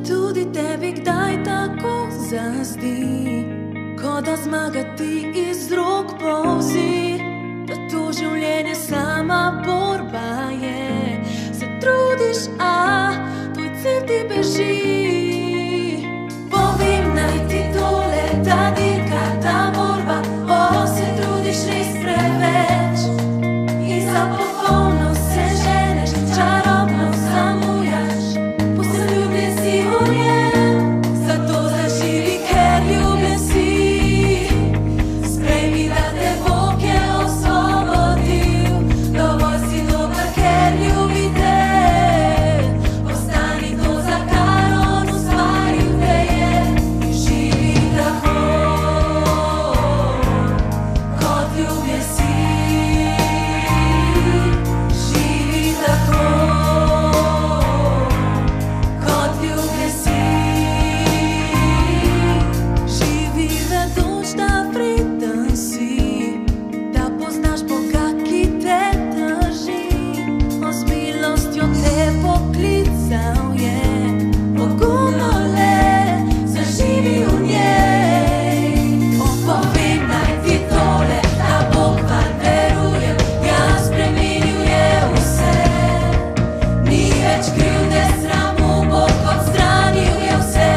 tudi tebi kdaj tako zazdi, kot da zmaga ti iz rok polzi, da to življenje sama borba je. Se trudiš, a tvoj cilj ti beži. Povem naj ti tole, ta dirka, ta borba, se trudiš res preveč in za popolnost se ženeš, čarobno zamujaš, poseljubljen si v njem, zato zaživi, ker ljubljen si. Sprejmi, da te Bog je osvobodil, dovolj si dober, ker ljubi te. Ostani to, za kar on ustvaril te je, in živi tako, kot ljubljen si. Živi tako, kot ljubljen si. Živi vedoč, da vreden si, da poznaš Boga, ki te drži. On z milostjo te poklical je, pogumno le zaživi v njej. Povem naj ti tole, da Bog vam veruje, ja, spremenil je vse. Ni več krivde, sramu, Bog odstranil je vse.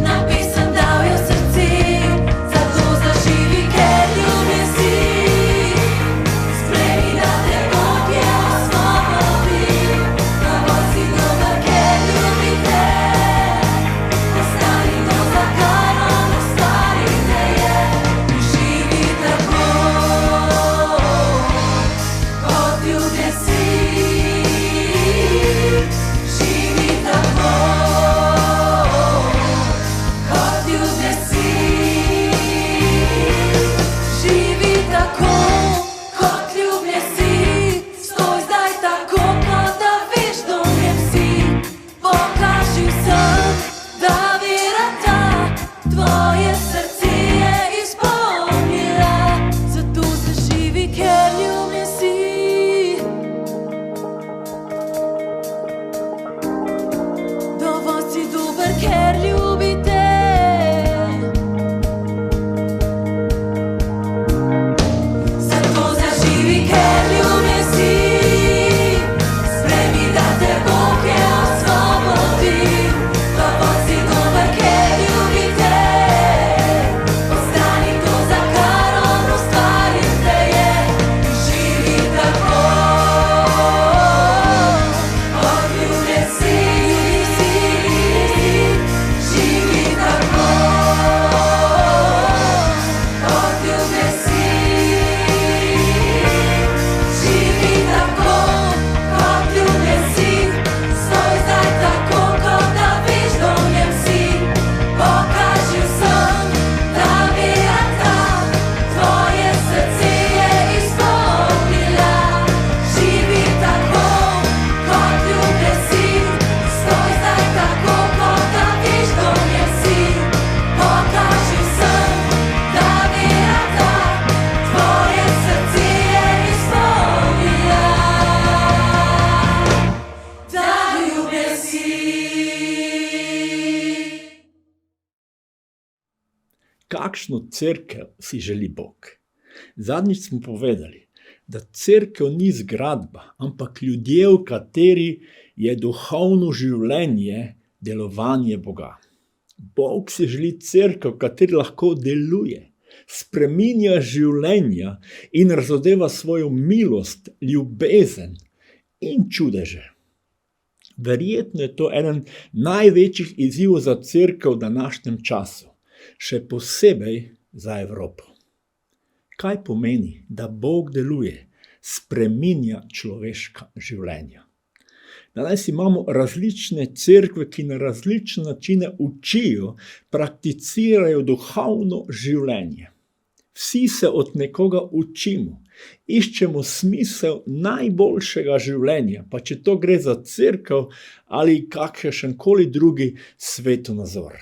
Napisan dal je v srce, zato zaživi, ker ljubljen si. Sprejmi, da te Bog je osvobodil, dovolj si dober, ker ljubi te. Ostani to, za kar on ustvaril te je, in živi tako, kot ljubljen si. Živi tako, kot ljubljen si. Živi tako, kot ljubljen si. Stoj zdaj tako, kot da veš, do njem si. Pokaži vsem, da vera ta tvoje srce je izpolnila, zato zaživi, ker ljubljen si. Dovolj si dober, ker ljubi te. Zato zaživi, ker ljubljen si. Sprejmi, da te Bog je osvobodil, dovolj si dober, ker ljubi te. Ostani to, za kar on ustvaril te je, in živi tako, kot ljubljen si. Živi tako, kot ljubljen si. Živi tako, kot ljubljen si. Stoj zdaj tako, kot da veš, do njem si. Pokaži vsem, da vera ta tvoje srce je izpolnila. Živi tako, kot ljubljen si. Stoj zdaj tako, kot da veš, do njem si. Pokaži vsem, da vera ta tvoje srce je izpolnila. Da ljubljen si. Kakšno cerkev si želi Bog? Zadnjič smo povedali, da cerkev ni zgradba, ampak ljudje, v kateri je duhovno življenje, delovanje Boga. Bog si želi cerkev, v kateri lahko deluje, spreminja življenja in razodeva svojo milost, ljubezen in čudeže. Verjetno je to eden največjih izzivov za cerkev v današnjem času, še posebej za Evropo. Kaj pomeni, da Bog deluje, spreminja človeška življenja? Danes imamo različne cerkve, ki na različne načine učijo, prakticirajo duhovno življenje. Vsi se od nekoga učimo, iščemo smisel najboljšega življenja, pa če to gre za cerkev ali kakšenkoli drugi svetonazor.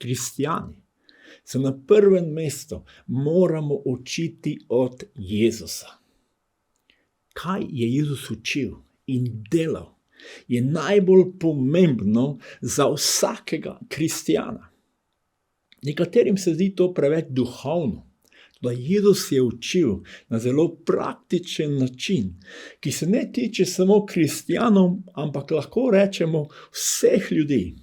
Kristjani se na prvem mestu moramo učiti od Jezusa. Kaj je Jezus učil in delal? je najbolj pomembno za vsakega kristjana. Nekaterim se zdi to preveč duhovno, da Jezus je učil na zelo praktičen način, ki se ne tiče samo kristjanov, ampak lahko rečemo vseh ljudi.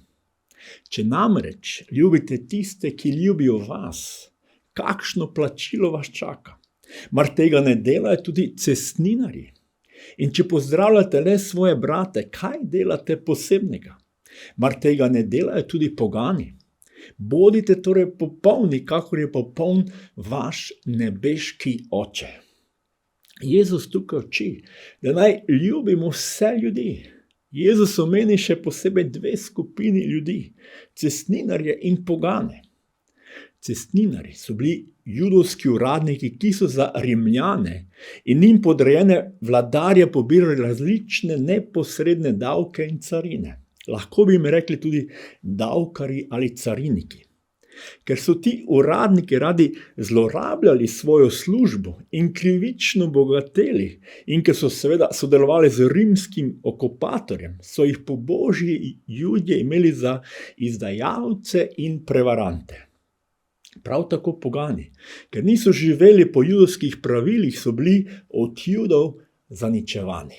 Če namreč ljubite tiste, ki ljubijo vas, kakšno plačilo vas čaka? Mar tega ne delajo tudi cestninarji? In če pozdravljate le svoje brate, kaj delate posebnega? Mar tega ne delajo tudi pogani? Bodite torej popolni, kakor je popoln vaš nebeški Oče. Jezus tukaj uči, da naj ljubimo vse ljudi. Jezus omeni še posebej dve skupini ljudi, cestninarje in pogane. Cestninarji so bili judovski uradniki, ki so za Rimljane in njim podrejene vladarje pobirali različne neposredne davke in carine. Lahko bi jim rekli tudi davkarji ali cariniki. Ker so ti uradniki radi zlorabljali svojo službo in krivično bogateli in ker so seveda sodelovali z rimskim okupatorjem, so jih pobožji Judje imeli za izdajalce in prevarante. Prav tako pogani, ker niso živeli po judovskih pravilih, so bili od Judov zaničevani.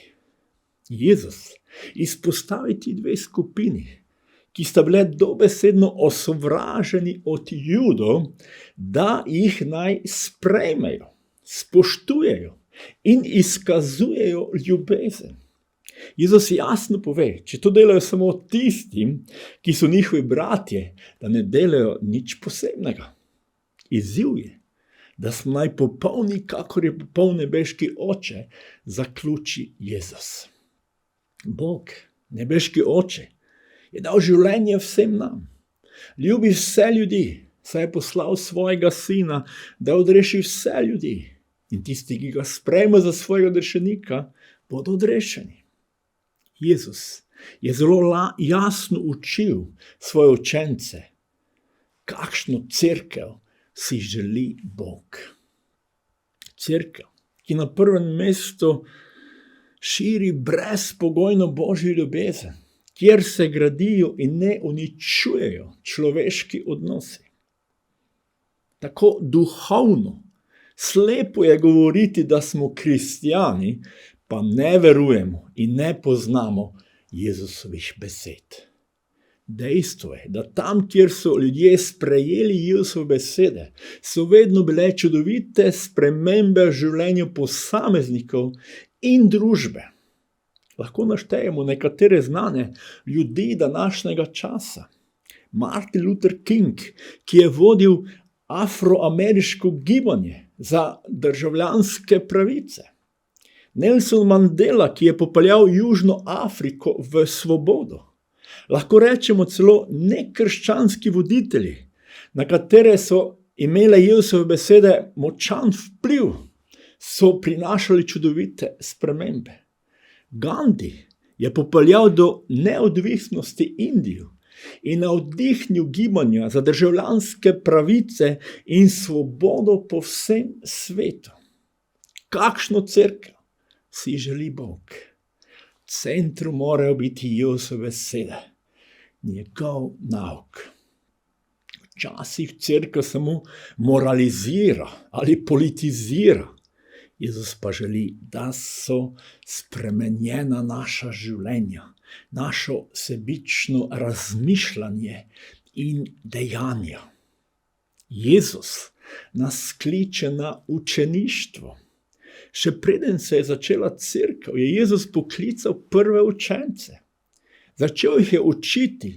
Jezus izpostavi ti dve skupini, ki sta bile dobesedno osovraženi od Judov, da jih naj sprejmejo, spoštujejo in izkazujejo ljubezen. Jezus jasno pove, če to delajo samo tistim, ki so njihovi bratje, da ne delajo nič posebnega. Izziv je, da smo naj popolni, kakor je popoln nebeški Oče, zaključi Jezus. Bog, nebeški Oče, je dal življenje vsem nam. Ljubi vse ljudi, saj je poslal svojega Sina, da odreši vse ljudi. In tisti, ki ga sprejme za svojega odrešenika, bodo odrešeni. Jezus je zelo jasno učil svoje učence, kakšno cerkev si želi Bog. Cerkev, ki na prvem mestu širi brezpogojno Božjo ljubezen, kjer se gradijo in ne uničujejo človeški odnosi. Tako duhovno, slepo je govoriti, da smo kristjani, pa ne verujemo in ne poznamo Jezusovih besed. Dejstvo je, da tam, kjer so ljudje sprejeli Jezusove besede, so vedno bile čudovite spremembe v življenju posameznikov in družbe. Lahko naštejemo nekatere znane ljudi današnjega časa. Martin Luther King, ki je vodil afroameriško gibanje za državljanske pravice. Nelson Mandela, ki je popeljal Južno Afriko v svobodo. Lahko rečemo celo nekrščanski voditelji, na katere so imele Jezusove besede močan vpliv, so prinašali čudovite spremembe. Gandhi je popeljal do neodvisnosti Indijo in navdihnil gibanja za državljanske pravice in svobodo po vsem svetu. Kakšno cerkev si želi Bog? V centru morajo biti Jezusove besede, njegov nauk. Včasih cerkev samo moralizira ali politizira. Jezus pa želi, da so spremenjena naša življenja, našo sebično razmišljanje in dejanja. Jezus nas kliče na učeništvo. Še preden se je začela cerkev, je Jezus poklical prve učence. Začel jih je učiti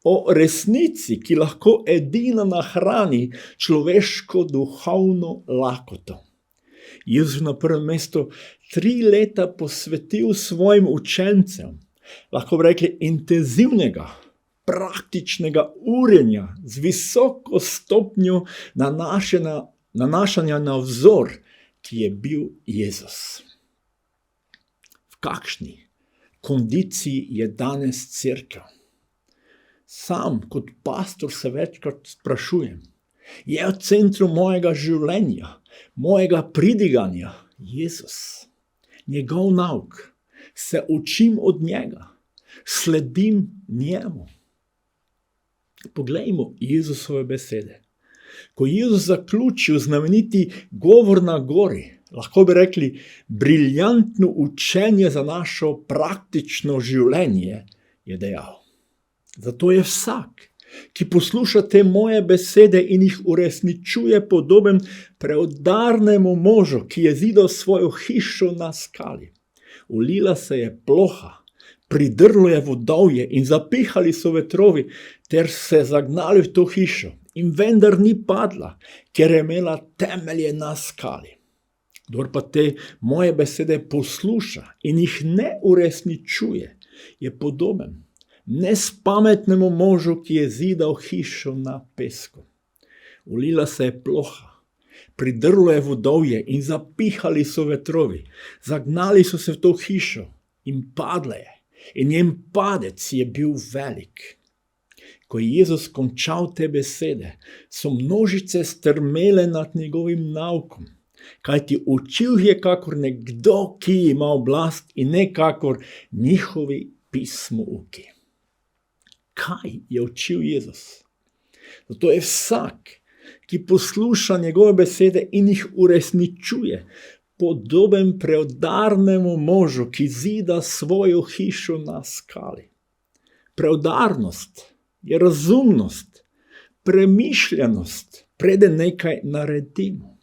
o resnici, ki lahko edina nahrani človeško duhovno lakoto. Jezus na prvem mestu 3 leta posvetil svojim učencem, lahko bi rekli intenzivnega, praktičnega urjenja z visoko stopnjo nanašanja na vzor, ki je bil Jezus. V kakšni kondiciji je danes cerkev? Sam kot pastor se večkrat sprašujem, je v centru mojega življenja, mojega pridiganja Jezus, njegov nauk, se učim od njega, sledim njemu. Poglejmo Jezusove besede. Ko je Jezus zaključil znameniti govor na gori, lahko bi rekli briljantno učenje za našo praktično življenje, je dejal: zato je vsak, ki posluša te moje besede in jih uresničuje, podoben preudarnemu možu, ki je zidal svojo hišo na skali. Ulila se je ploha, pridrlo je vodovje in zapihali so vetrovi ter se zagnali v to hišo. In vendar ni padla, ker je imela temelje na skali. Kdor pa te moje besede posluša in jih ne uresničuje, je podoben nespametnemu možu, ki je zidal hišo na pesku. Ulila se je ploha, pridrlo je vodovje in zapihali so vetrovi. Zagnali so se v to hišo in padla je. In njen padec je bil velik. Ko je Jezus končal te besede, so množice strmele nad njegovim naukom, kajti učil je kakor nekdo, ki ima oblast, in ne kakor njihovi pismouki. Kaj je učil Jezus? Zato je vsak, ki posluša njegove besede in jih uresničuje, podoben preudarnemu možu, ki zida svojo hišo na skali. Preudarnost je razumnost, premišljenost, preden nekaj naredimo.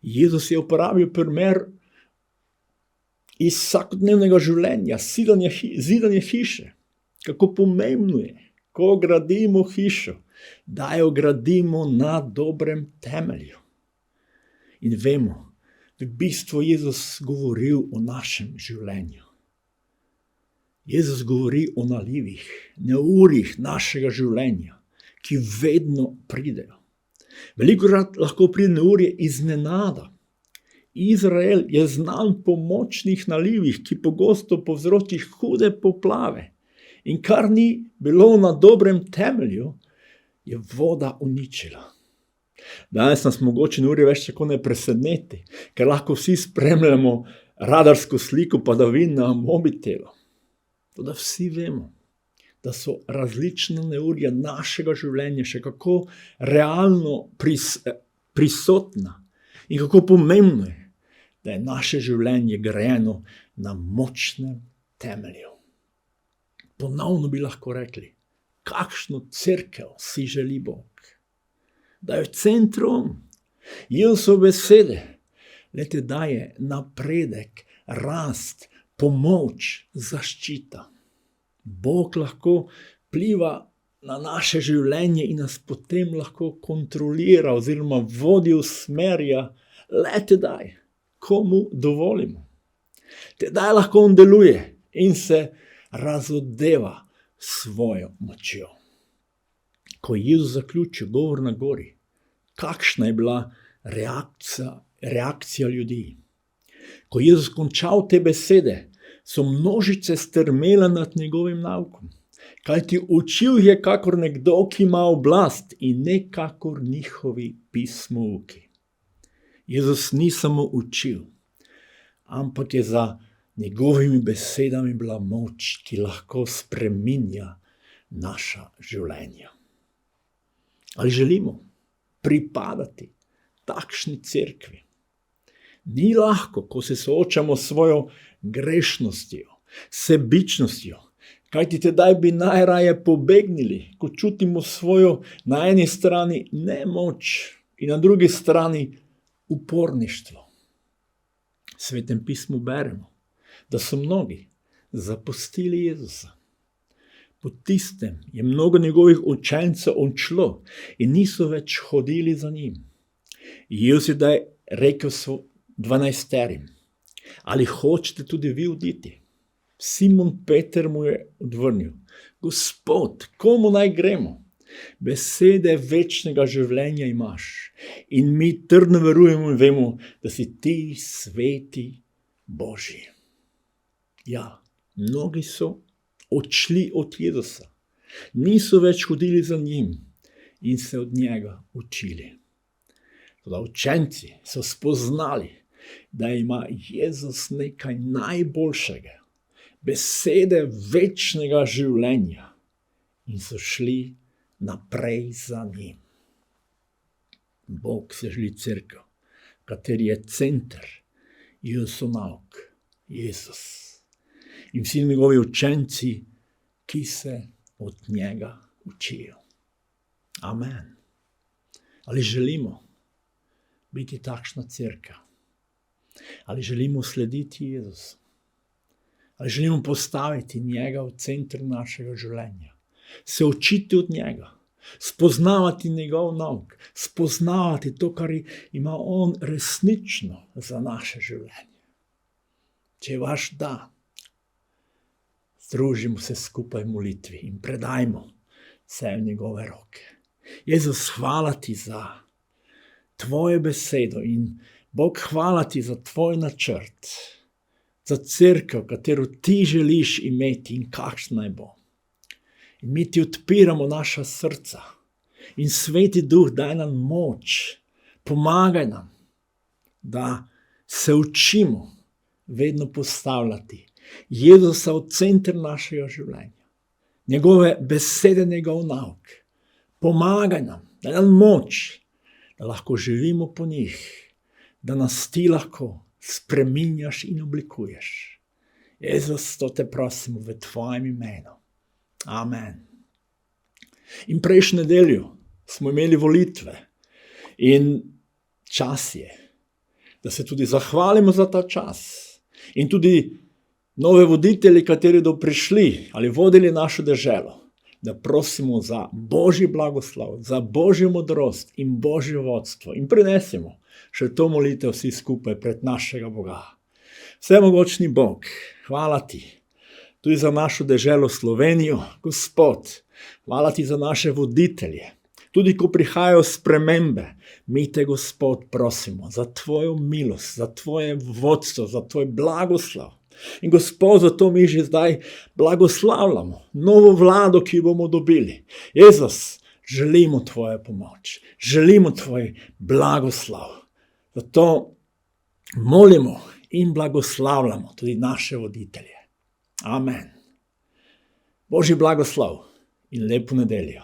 Jezus je uporabil primer iz vsakodnevnega življenja, zidanje hiše. Kako pomembno je, ko gradimo hišo, da jo gradimo na dobrem temelju. In vemo, da v bistvu Jezus govoril o našem življenju. Jezus govori o nalivih, neurjih našega življenja, ki vedno pridejo. Velikokrat lahko pride neurje iznenada. Izrael je znan po močnih nalivih, ki pogosto povzroči hude poplave. In kar ni bilo na dobrem temelju, je voda uničila. Danes nas mogoče neurje več tako ne preseneti, ker lahko vsi spremljamo radarsko sliko padavin na mobitelu. Toda vsi vemo, da so različna neurja našega življenja še kako realno prisotna in kako pomembno je, da je naše življenje grajeno na močnem temelju. Ponovno bi lahko rekli, kakšno cerkev si želi Bog. Da je v centru on. Jezusove besede le te daje napredek, rast, pomoč, zaščita. Bog lahko pliva na naše življenje in nas potem lahko kontrolira oziroma vodi, usmerja le tedaj, ko mu dovolimo. Tedaj lahko on deluje in se razodeva svojo močjo. Ko je Jezus zaključil govor na gori, kakšna je bila reakcija ljudi? Ko je Jezus končal te besede, so množice strmele nad njegovim naukom, kajti učil je kakor nekdo, ki ima oblast, in ne kakor njihovi pismouki. Jezus ni samo učil, ampak je za njegovimi besedami bila moč, ki lahko spreminja naša življenja. Ali želimo pripadati takšni cerkvi? Ni lahko, ko se soočamo s svojo grešnostjo, sebičnostjo, kajti tedaj bi najraje pobegnili, ko čutimo svojo na eni strani nemoč in na drugi strani uporništvo. V Svetem pismu beremo, da so mnogi zapustili Jezusa. Po tistem je mnogo njegovih učencev odšlo in niso več hodili za njim. Jezus je daj rekel 12, ali hočete tudi vi oditi? Simon Peter mu je odvrnil, Gospod, komu naj gremo? Besede večnega življenja imaš in mi trdno verujemo in vemo, da si ti sveti Božji. Ja, mnogi so odšli od Jezusa, niso več hodili za njim in se od njega učili. Toda učenci so spoznali, da ima Jezus nekaj najboljšega, besede večnega življenja in so šli naprej za njim. Bog se želi cerkev, kateri je center, Jezus nauk, Jezus. In vsi njegovi učenci, ki se od njega učijo. Amen. Ali želimo biti takšna cerkev? Ali želimo slediti Jezusu? Ali želimo postaviti njega v center našega življenja? Se učiti od njega, spoznavati njegov nauk, spoznavati to, kar ima on resnično za naše življenje. Če je vaš da, združimo se skupaj v molitvi in predajmo vse v njegove roke. Jezus, hvala ti za tvojo besedo in Bog, hvala ti za tvoj načrt, za cerkev, katero ti želiš imeti in kakšna je bo. In mi ti odpiramo naša srca in Sveti Duh, daj nam moč, pomagaj nam, da se učimo vedno postavljati Jezusa v center našega življenja. Njegove besede, njegov nauk. Pomagaj nam, daj nam moč, da lahko živimo po njih, da nas ti lahko spreminjaš in oblikuješ. Jezus, to te prosimo v tvojem imenu. Amen. In prejšnjo nedeljo smo imeli volitve in čas je, da se tudi zahvalimo za ta čas. In tudi nove voditelji, kateri do prišli ali vodili našo deželo, da prosimo za Božji blagoslov, za Božjo modrost in Božje vodstvo in prinesemo še to molitev vsi skupaj pred našega Boga. Vsemogočni Bog, hvala ti tudi za našo deželo Slovenijo, Gospod, hvala ti za naše voditelje. Tudi ko prihajajo spremembe, mi te, Gospod, prosimo za tvojo milost, za tvoje vodstvo, za tvoj blagoslov. In Gospod, zato mi že zdaj blagoslavljamo novo vlado, ki jo bomo dobili. Jezus, želimo tvojo pomoč, želimo tvoj blagoslav. Zato molimo in blagoslavljamo tudi naše voditelje. Amen. Božji blagoslav in lepo nedeljo.